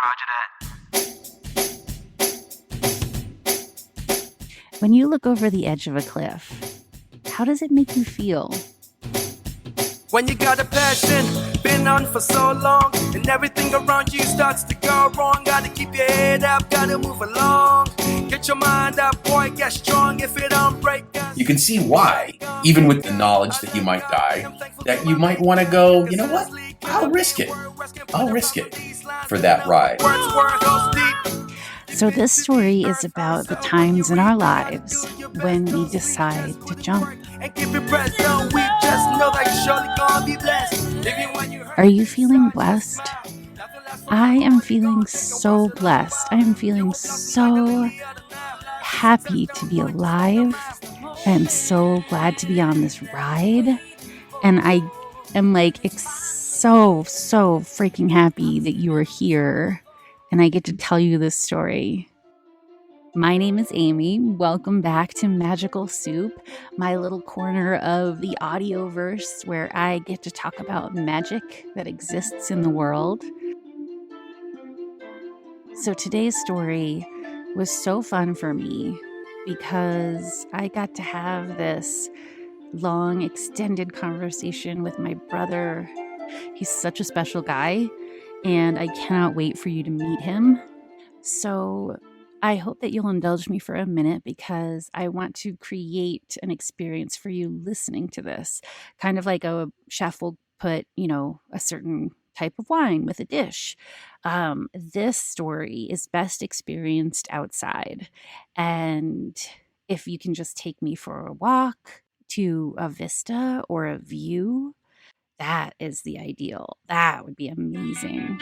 Roger that. When you look over the edge of a cliff, how does it make you feel? When you got a passion, been on for so long, and everything around you starts to go wrong. Gotta keep your head up, gotta move along. Get your mind up, boy, get strong. If it don't break, you can see why, even with the knowledge that you might die, that you might want to go, you know what? I'll risk it. I'll risk it for that ride. So this story is about the times in our lives when we decide to jump. Are you feeling blessed? I am feeling so blessed. I am feeling so happy to be alive. I am so glad to be on this ride. And I am like so freaking happy that you are here and I get to tell you this story. My name is Amy. Welcome back to Magical Soup, my little corner of the audioverse where I get to talk about magic that exists in the world. So today's story was so fun for me because I got to have this long, extended conversation with my brother. He's such a special guy, and I cannot wait for you to meet him. So I hope that you'll indulge me for a minute because I want to create an experience for you listening to this. Kind of like a chef will put, a certain type of wine with a dish. This story is best experienced outside. And if you can just take me for a walk to a vista or a view, that is the ideal. That would be amazing.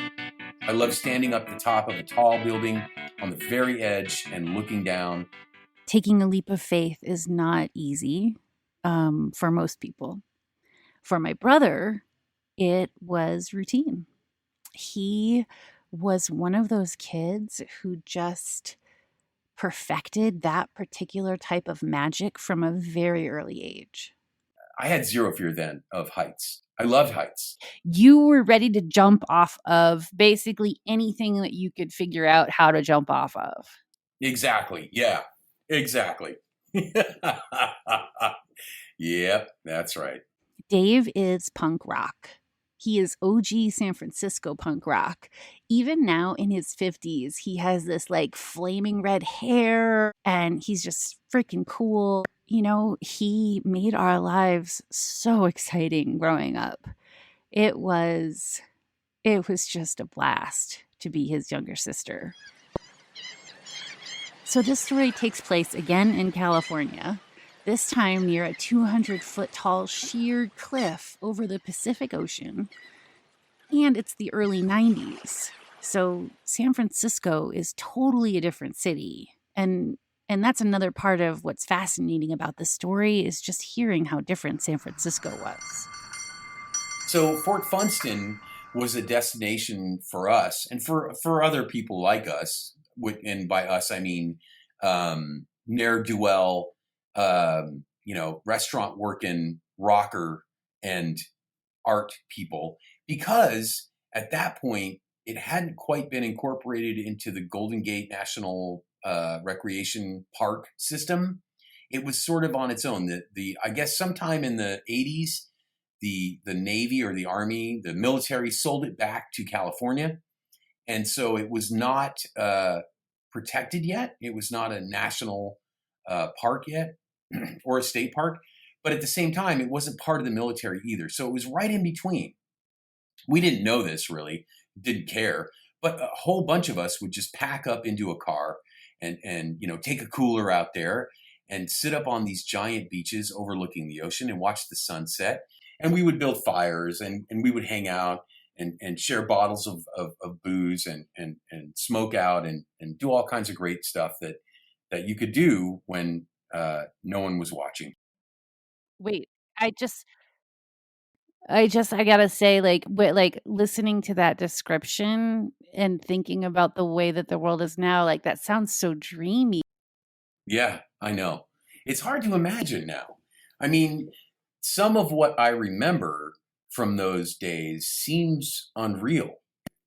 I love standing up the top of a tall building on the very edge and looking down. Taking a leap of faith is not easy for most people. For my brother, it was routine. He was one of those kids who just perfected that particular type of magic from a very early age. I had zero fear then of heights. I loved heights. You were ready to jump off of basically anything that you could figure out how to jump off of. Exactly. Yeah, exactly. Yep, that's right. Dave is punk rock. He is OG San Francisco punk rock. Even now in his 50s, he has this like flaming red hair and he's just freaking cool. He made our lives so exciting growing up. It was just a blast to be his younger sister. So this story takes place again in California, this time near a 200-foot tall sheer cliff over the Pacific Ocean. And it's the early 90s. So San Francisco is totally a different city. And that's another part of what's fascinating about the story is just hearing how different San Francisco was. So Fort Funston was a destination for us and for other people like us. And by us, I mean ne'er-do-well, restaurant working rocker and art people, because at that point, it hadn't quite been incorporated into the Golden Gate National Recreation Park system. It was sort of on its own. I guess sometime in the 80s, the Navy or the Army, the military sold it back to California. And so it was not protected yet. It was not a national park yet or a state park. But at the same time, it wasn't part of the military either. So it was right in between. We didn't know this really, didn't care. But a whole bunch of us would just pack up into a car and take a cooler out there and sit up on these giant beaches overlooking the ocean and watch the sunset. And we would build fires and we would hang out and share bottles of booze and smoke out and do all kinds of great stuff that you could do when no one was watching. Wait, I gotta say, like listening to that description and thinking about the way that the world is now, like that sounds so dreamy. Yeah, I know. It's hard to imagine now. I mean, some of what I remember from those days seems unreal.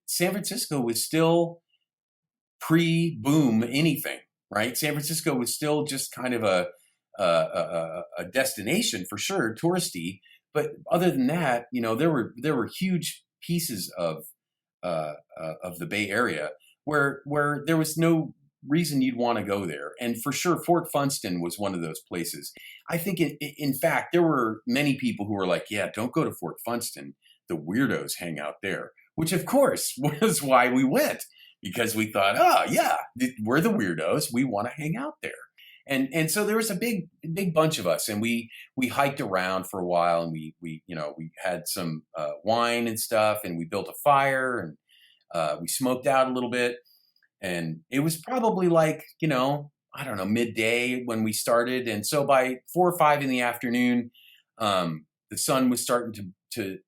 San Francisco was still pre-boom anything, right? San Francisco was still just kind of a destination for sure, touristy. But other than that, there were huge pieces of the Bay Area where there was no reason you'd want to go there. And for sure, Fort Funston was one of those places. I think, in fact, there were many people who were like, yeah, don't go to Fort Funston. The weirdos hang out there, which of course was why we went, because we thought, oh yeah, we're the weirdos. We want to hang out there. And so there was a big bunch of us, and we hiked around for a while, and we had some wine and stuff, and we built a fire, and we smoked out a little bit. And it was probably like, I don't know, midday when we started. And so by 4 or 5 in the afternoon, the sun was starting to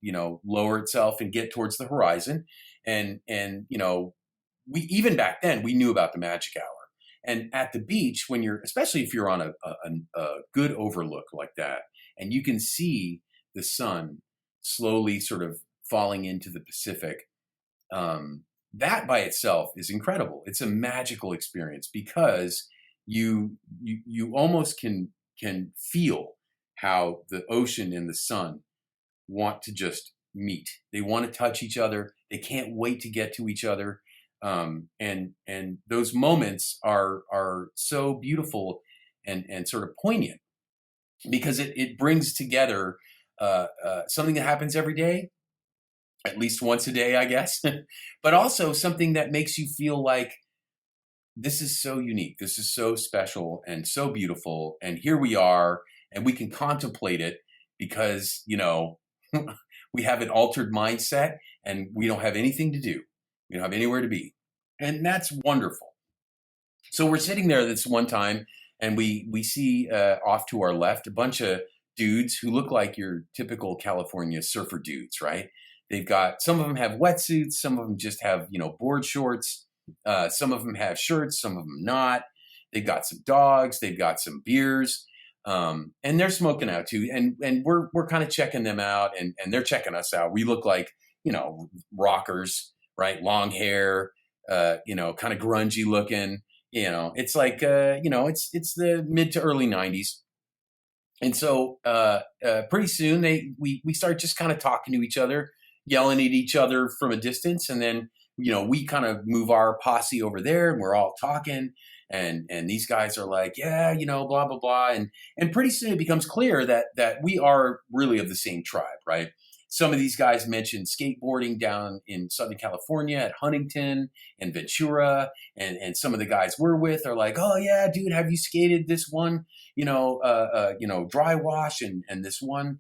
lower itself and get towards the horizon. And we, even back then, we knew about the magic hour. And at the beach, especially if you're on a good overlook like that, and you can see the sun slowly sort of falling into the Pacific, that by itself is incredible. It's a magical experience, because you almost can feel how the ocean and the sun want to just meet. They want to touch each other. They can't wait to get to each other. And those moments are so beautiful and sort of poignant, because it brings together something that happens every day, at least once a day, I guess, but also something that makes you feel like this is so unique, this is so special and so beautiful, and here we are, and we can contemplate it because we have an altered mindset, and we don't have anything to do. We don't have anywhere to be. And that's wonderful. So we're sitting there this one time, and we see off to our left a bunch of dudes who look like your typical California surfer dudes, right? They've got, some of them have wetsuits, some of them just have, board shorts. Some of them have shirts, some of them not. They've got some dogs, they've got some beers. And they're smoking out too. And we're kind of checking them out, and they're checking us out. We look like, rockers, right? Long hair, kind of grungy looking, it's like, it's the mid to early 90s. And so, pretty soon we start just kind of talking to each other, yelling at each other from a distance. And then, we kind of move our posse over there, and we're all talking. And these guys are like, yeah, blah, blah, blah. And pretty soon it becomes clear that we are really of the same tribe, right? Some of these guys mentioned skateboarding down in Southern California at Huntington and Ventura. And some of the guys we're with are like, oh yeah, dude, have you skated this one, dry wash and this one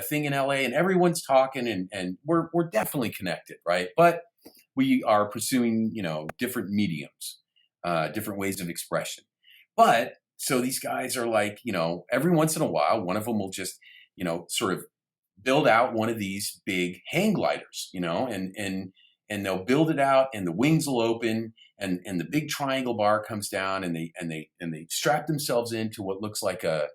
thing in LA? And everyone's talking, and we're definitely connected, right? But we are pursuing, different mediums, different ways of expression. But so these guys are like, every once in a while, one of them will just, sort of build out one of these big hang gliders, and they'll build it out, and the wings will open, and the big triangle bar comes down, and they strap themselves into what looks like a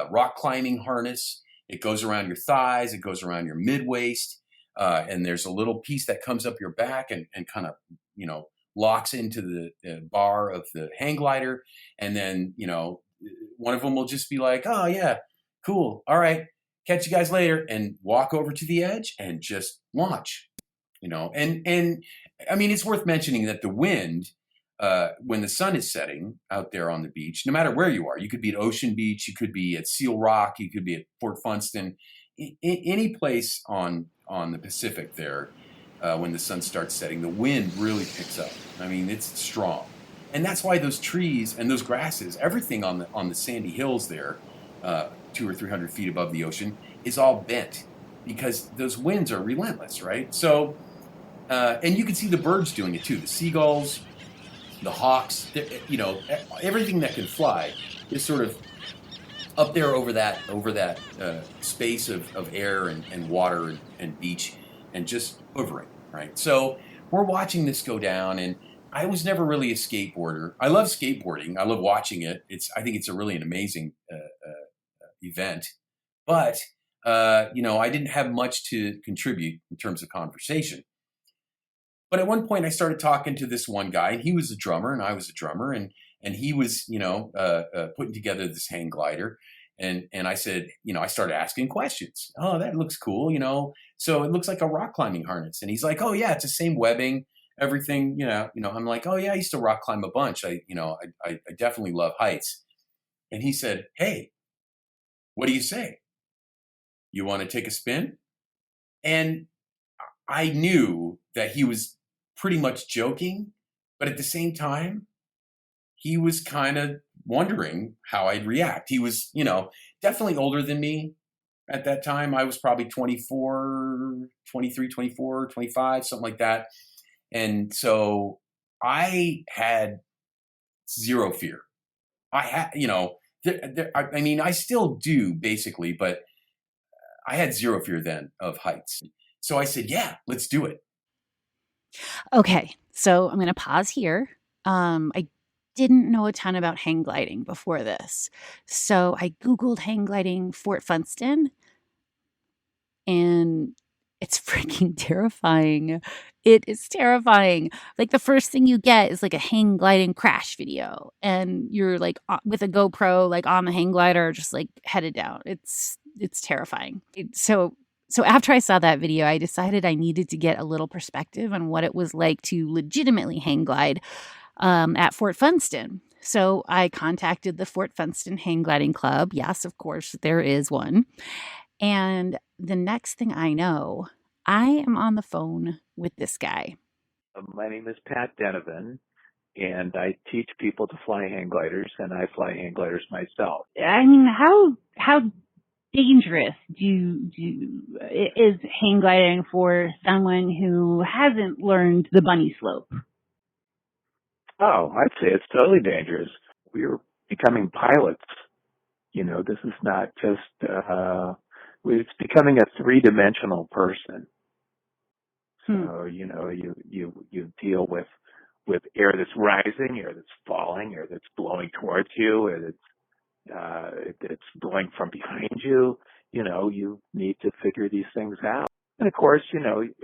rock climbing harness. It goes around your thighs, it goes around your mid waist, and there's a little piece that comes up your back and kind of, locks into the bar of the hang glider. And then, one of them will just be like, oh yeah, cool. All right. Catch you guys later, and walk over to the edge and just launch, and I mean, it's worth mentioning that the wind, when the sun is setting out there on the beach, no matter where you are, you could be at Ocean Beach, you could be at Seal Rock, you could be at Fort Funston, any place on the Pacific there, when the sun starts setting, the wind really picks up. I mean, it's strong. And that's why those trees and those grasses, everything on the sandy hills there, 200 or 300 feet above the ocean, is all bent, because those winds are relentless, right? So, and you can see the birds doing it too. The seagulls, the hawks, everything that can fly is sort of up there over that space of air and water and beach, and just hovering, right? So we're watching this go down, and I was never really a skateboarder. I love skateboarding. I love watching it. I think it's really an amazing event, but I didn't have much to contribute in terms of conversation. But at one point I started talking to this one guy, and he was a drummer and I was a drummer, and he was, putting together this hang glider. And I said, I started asking questions. Oh, that looks cool, So it looks like a rock climbing harness. And he's like, oh yeah, it's the same webbing, everything, I'm like, oh yeah, I used to rock climb a bunch. I definitely love heights. And he said, hey, what do you say? You want to take a spin? And I knew that he was pretty much joking, but at the same time, he was kind of wondering how I'd react. He was, definitely older than me at that time. I was probably 24, 23, 24, 25, something like that. And so I had zero fear. I had, I still do basically, but I had zero fear then of heights. So I said, yeah, let's do it. Okay, so I'm going to pause here. I didn't know a ton about hang gliding before this. So I Googled hang gliding Fort Funston, and it's freaking terrifying. It is terrifying. Like, the first thing you get is like a hang gliding crash video, and you're like with a GoPro, like on the hang glider, just like headed down. It's terrifying. So after I saw that video, I decided I needed to get a little perspective on what it was like to legitimately hang glide at Fort Funston. So I contacted the Fort Funston Hang Gliding Club. Yes, of course, there is one. And the next thing I know, I am on the phone with this guy. My name is Pat Denevin, and I teach people to fly hang gliders, and I fly hang gliders myself. I mean, how dangerous is hang gliding for someone who hasn't learned the bunny slope? Oh, I'd say it's totally dangerous. We're becoming pilots. This is not just, it's becoming a three-dimensional person. So, you deal with air that's rising, air that's falling, air that's blowing towards you, air that's blowing from behind you. You need to figure these things out. And of course,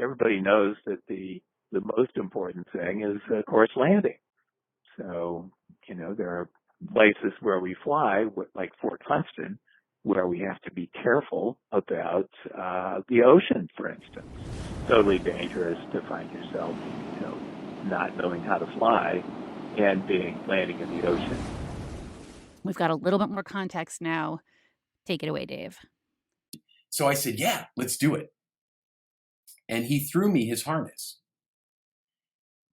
everybody knows that the most important thing is, of course, landing. So, there are places where we fly, like Fort Funston, where we have to be careful about the ocean, for instance. Totally dangerous to find yourself, not knowing how to fly and landing in the ocean. We've got a little bit more context now. Take it away, Dave. So I said, yeah, let's do it. And he threw me his harness,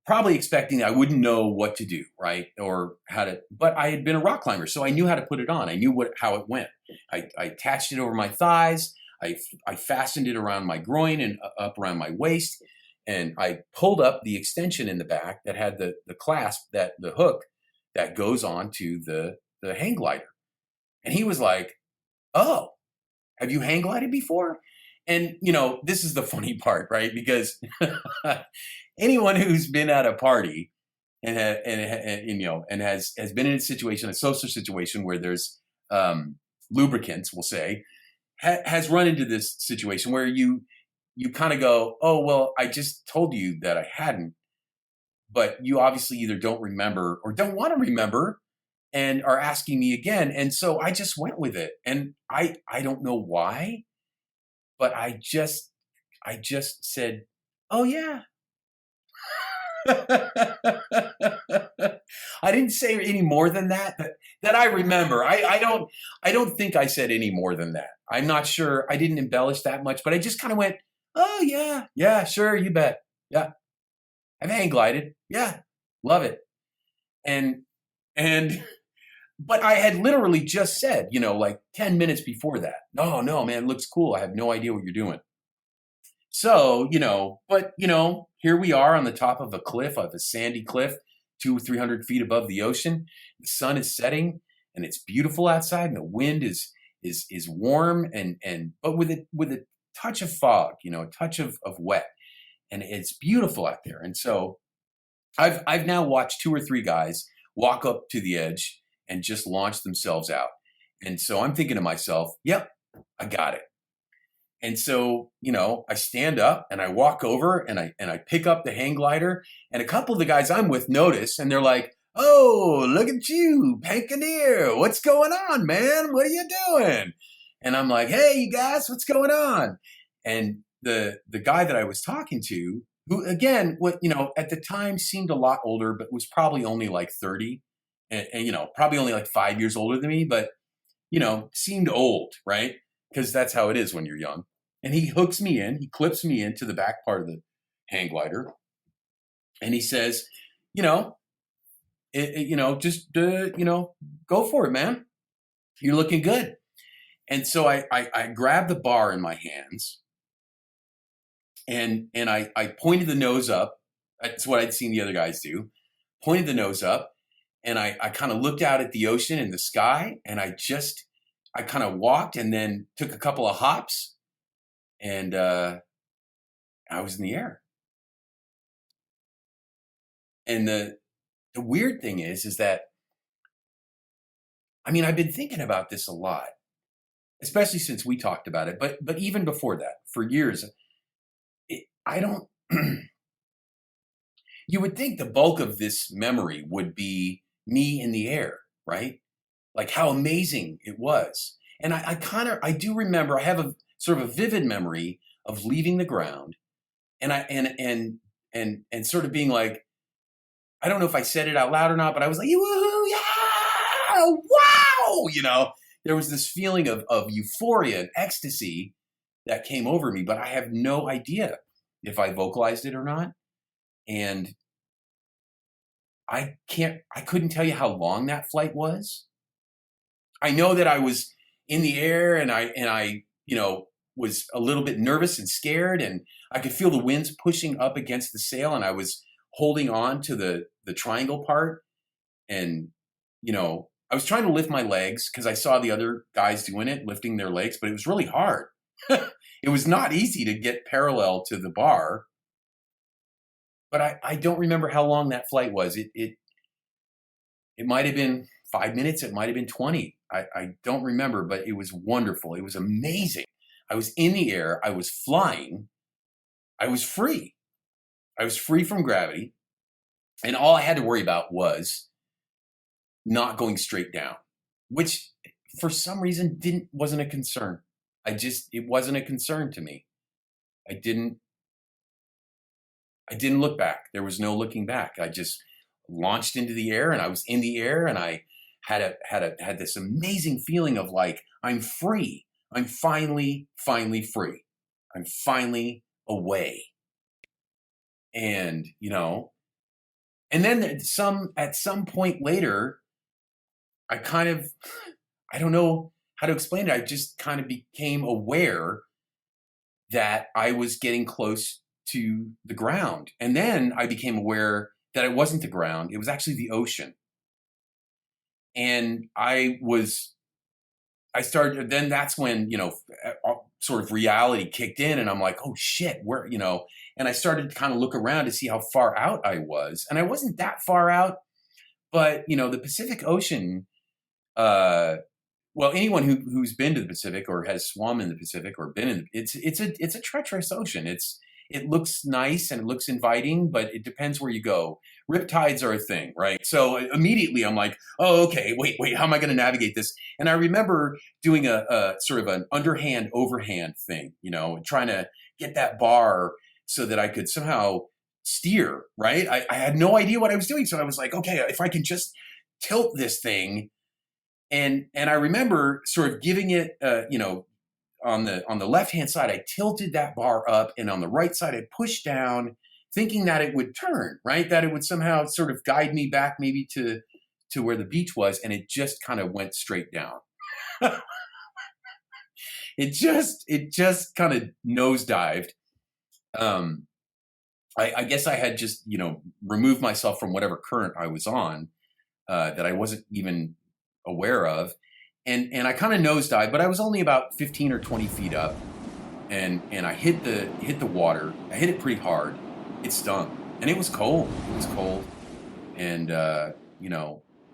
probably expecting I wouldn't know what to do, right? Or how to, but I had been a rock climber, so I knew how to put it on. I knew how it went. I attached it over my thighs. I fastened it around my groin and up around my waist. And I pulled up the extension in the back that had the clasp, the hook that goes on to the hang glider. And he was like, oh, have you hang glided before? And, this is the funny part, right? Because anyone who's been at a party and has been in a social situation where there's lubricants, we'll say, has run into this situation where you kind of go, oh, well, I just told you that I hadn't, but you obviously either don't remember or don't want to remember and are asking me again. And so I just went with it. And I don't know why, but I just said, oh yeah. I didn't say any more than that I remember. I don't think I said any more than that. I'm not sure. I didn't embellish that much, but I just kind of went, oh yeah, sure, you bet. Yeah. I've hang glided. Yeah. Love it. And but I had literally just said, like 10 minutes before that, no, man, it looks cool. I have no idea what you're doing. So, but here we are on the top of a sandy cliff, 200-300 feet above the ocean. The sun is setting and it's beautiful outside, and the wind is warm but with a touch of fog, a touch of wet, and it's beautiful out there. And so I've now watched 2 or 3 guys walk up to the edge and just launch themselves out. And so I'm thinking to myself, yep, I got it. And so, I stand up and I walk over and I pick up the hang glider, and a couple of the guys I'm with notice, and they're like, "Oh, look at you, Pankaneer. What's going on, man? What are you doing?" And I'm like, "Hey, you guys, what's going on?" And the guy that I was talking to, who again, at the time seemed a lot older, but was probably only like 30, and probably only like 5 years older than me, but seemed old, right? Because that's how it is when you're young. And he hooks me in, he clips me into the back part of the hang glider, and he says, just go for it, man. You're looking good. And so I grabbed the bar in my hands, and I pointed the nose up. That's what I'd seen the other guys do. Pointed the nose up, and I kind of looked out at the ocean and the sky, and I kind of walked and then took a couple of hops, and I was in the air. And the weird thing is that, I've been thinking about this a lot, especially since we talked about it, but even before that, for years, you would think the bulk of this memory would be me in the air, right? Like how amazing it was. And I do remember, I have a sort of a vivid memory of leaving the ground, and sort of being like, I don't know if I said it out loud or not, but I was like, woohoo, yeah, wow, there was this feeling of euphoria and ecstasy that came over me, but I have no idea if I vocalized it or not. And I couldn't tell you how long that flight was. I know that I was in the air, and I was a little bit nervous and scared, and I could feel the winds pushing up against the sail, and I was holding on to the triangle part, and I was trying to lift my legs because I saw the other guys doing it, lifting their legs, but it was really hard. It was not easy to get parallel to the bar. But I don't remember how long that flight was. It might have been 5 minutes. It might have been 20. I don't remember, but it was wonderful. It was amazing. I was in the air. I was flying. I was free. I was free from gravity. And all I had to worry about was not going straight down, which for some reason wasn't a concern. It wasn't a concern to me. I didn't look back. There was no looking back. I just launched into the air, and I was in the air, and I had this amazing feeling of like, I'm free. I'm finally free. I'm finally away. And, and then at some point later, I don't know how to explain it. I just kind of became aware that I was getting close to the ground. And then I became aware that it wasn't the ground. It was actually the ocean. And then that's when, sort of reality kicked in, and I'm like, oh shit, where, and I started to kind of look around to see how far out I was. And I wasn't that far out, but the Pacific Ocean, well, anyone who's been to the Pacific or has swum in the Pacific or been in it's a treacherous ocean. It looks nice and it looks inviting, but it depends where you go. Riptides are a thing, right? So immediately I'm like, oh, okay, wait, how am I going to navigate this? And I remember doing a sort of an underhand, overhand thing, trying to get that bar so that I could somehow steer, right? I had no idea what I was doing. So I was like, okay, if I can just tilt this thing. And I remember sort of giving it, on the left-hand side, I tilted that bar up, and on the right side, I pushed down, thinking that it would turn, right? That it would somehow sort of guide me back maybe to where the beach was, and it just kind of went straight down. It just kind of nosedived. I guess I had just, removed myself from whatever current I was on, that I wasn't even aware of. And I kind of nosedived, but I was only about 15 or 20 feet up, and I hit the water. I hit it pretty hard. It stung, and it was cold. And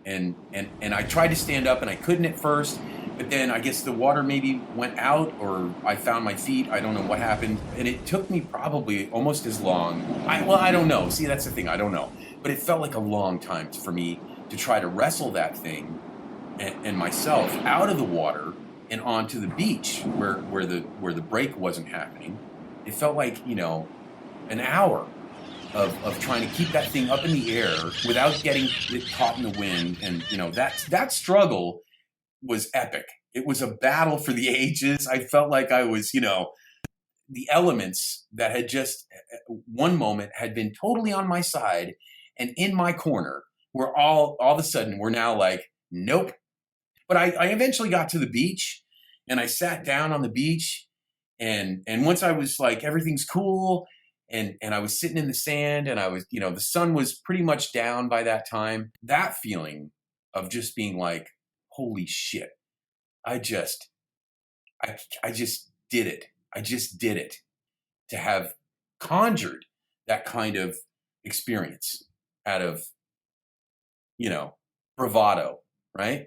and I tried to stand up, and I couldn't at first. But then I guess the water maybe went out, or I found my feet. I don't know what happened. And it took me probably almost as long. I don't know. See, that's the thing. I don't know. But it felt like a long time for me to try to wrestle that thing and myself out of the water and onto the beach where the break wasn't happening. It felt like, an hour of trying to keep that thing up in the air without getting it caught in the wind. And, that struggle was epic. It was a battle for the ages. I felt like I was, the elements that had just one moment had been totally on my side and in my corner were all of a sudden we're now like, nope. But I eventually got to the beach and I sat down on the beach and once I was like, everything's cool. And I was sitting in the sand and I was, the sun was pretty much down by that time. That feeling of just being like, holy shit, I just did it. I just did it, to have conjured that kind of experience out of, bravado, right?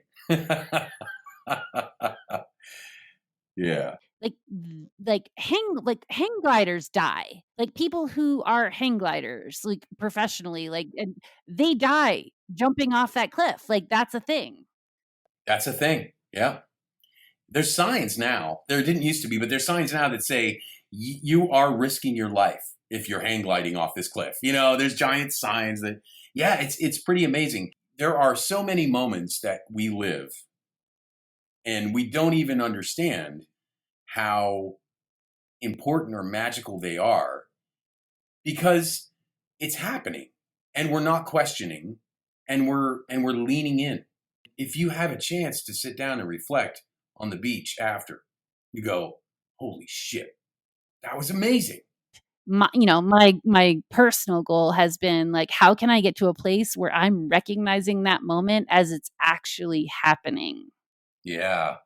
Yeah. Like hang gliders die. Like people who are hang gliders, like professionally, like, and they die jumping off that cliff. Like that's a thing. That's a thing. Yeah. There's signs now. There didn't used to be, but there's signs now that say you are risking your life if you're hang gliding off this cliff. There's giant signs that, yeah, it's pretty amazing. There are so many moments that we live and we don't even understand how important or magical they are because it's happening and we're not questioning and we're leaning in. If you have a chance to sit down and reflect on the beach after, you go, holy shit, that was amazing. My personal goal has been like, how can I get to a place where I'm recognizing that moment as it's actually happening? Yeah.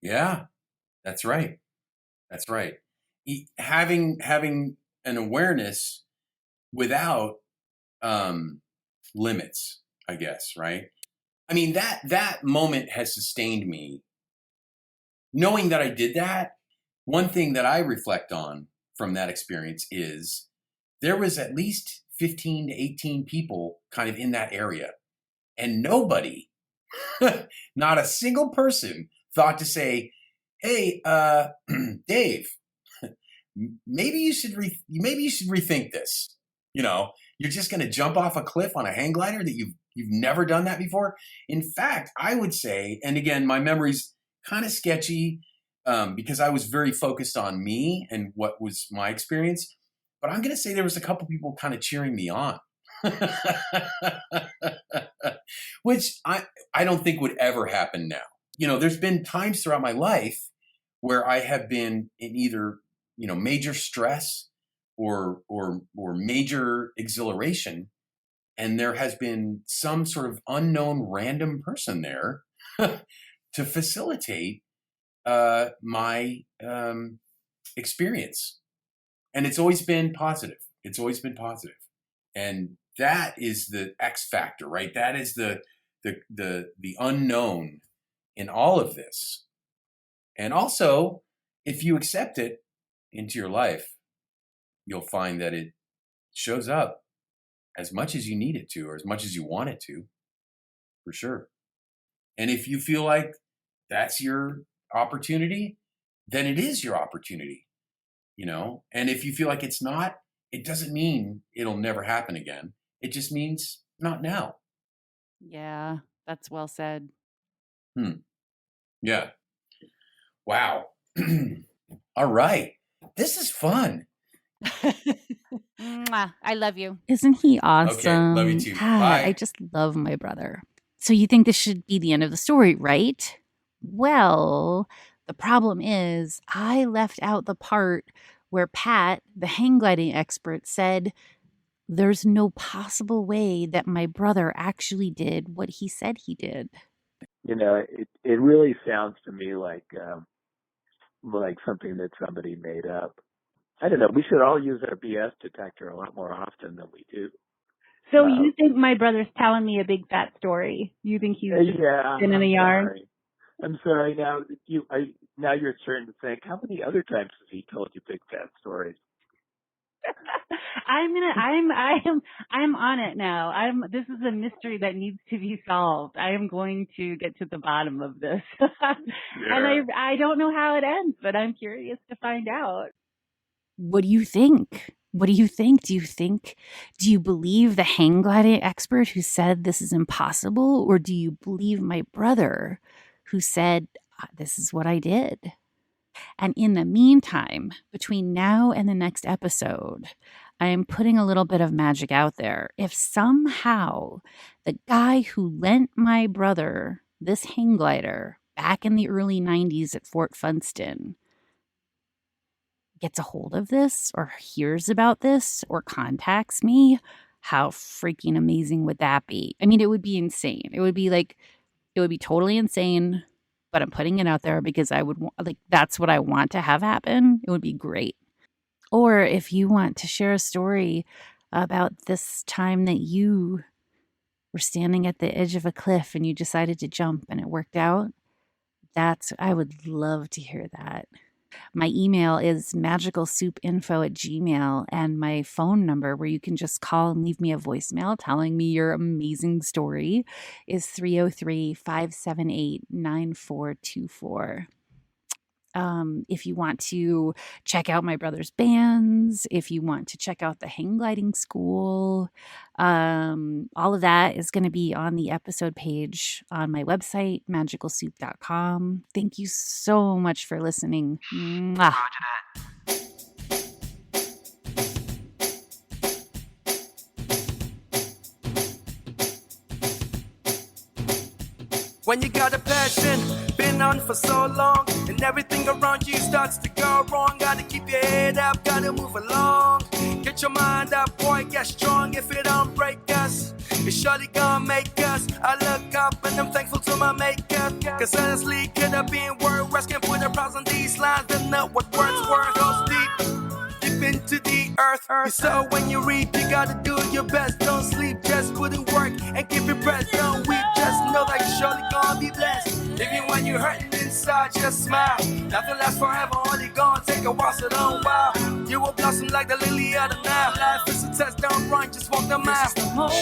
That's right. Having an awareness without limits, I guess, right? I mean, that moment has sustained me. Knowing that I did that, one thing that I reflect on from that experience is there was at least 15 to 18 people kind of in that area. And nobody, not a single person, thought to say, hey, Dave, maybe you should rethink this. You're just going to jump off a cliff on a hang glider that you've never done that before. In fact, I would say, and again, my memory's kind of sketchy because I was very focused on me and what was my experience. But I'm going to say there was a couple people kind of cheering me on, which I don't think would ever happen now. There's been times throughout my life where I have been in either, major stress or major exhilaration. And there has been some sort of unknown random person there to facilitate my experience. And it's always been positive. And that is the X factor, right? That is the unknown in all of this. And also, if you accept it into your life, you'll find that it shows up as much as you need it to, or as much as you want it to, for sure. And if you feel like that's your opportunity, then it is your opportunity, And if you feel like it's not, it doesn't mean it'll never happen again. It just means not now. Yeah, that's well said. Yeah. Wow. All right. This is fun. I love you. Isn't he awesome? Okay, love you too. God, Bye. I just love my brother. So you think this should be the end of the story, right? Well, the problem is I left out the part where Pat, the hang gliding expert, said there's no possible way that my brother actually did what he said he did. It really sounds to me like something that somebody made up. I don't know. We should all use our BS detector a lot more often than we do. So you think my brother's telling me a big fat story? You think he's been in the yard? Sorry. I'm sorry. Now you're starting to think. How many other times has he told you big fat stories? I'm on it now. This is a mystery that needs to be solved. I am going to get to the bottom of this. And I don't know how it ends, but I'm curious to find out. What do you think? What do you think? Do you believe the hang gliding expert who said this is impossible? Or do you believe my brother who said, this is what I did? And in the meantime, between now and the next episode, I am putting a little bit of magic out there. If somehow the guy who lent my brother this hang glider back in the early 90s at Fort Funston gets a hold of this or hears about this or contacts me, how freaking amazing would that be? I mean, it would be insane. It would be totally insane, but I'm putting it out there because that's what I want to have happen. It would be great. Or if you want to share a story about this time that you were standing at the edge of a cliff and you decided to jump and it worked out, I would love to hear that. My email is magicalsoupinfo@gmail.com, and my phone number where you can just call and leave me a voicemail telling me your amazing story is 303-578-9424. If you want to check out my brother's bands, if you want to check out the hang gliding school, all of that is going to be on the episode page on my website, magicalsoup.com. Thank you so much for listening. Mwah. When you got a passion, been on for so long, and everything around you starts to go wrong. Gotta keep your head up, gotta move along. Get your mind up, boy, get strong. If it don't break us, it's surely gonna make us. I look up and I'm thankful to my maker, cause honestly, could have been worse. Can put a price on these lines and know what words were. Goes deep into the earth. So when you reap, you gotta do your best. Don't sleep, just put in work and keep it pressed. Don't weep, just know that you're surely gonna be blessed. Even when you're hurting inside, just smile. Nothing lasts forever, only gonna take a while, so don't wow. You will blossom like the lily of the Nile. Life is a test, don't run, just walk the mile. This is the moment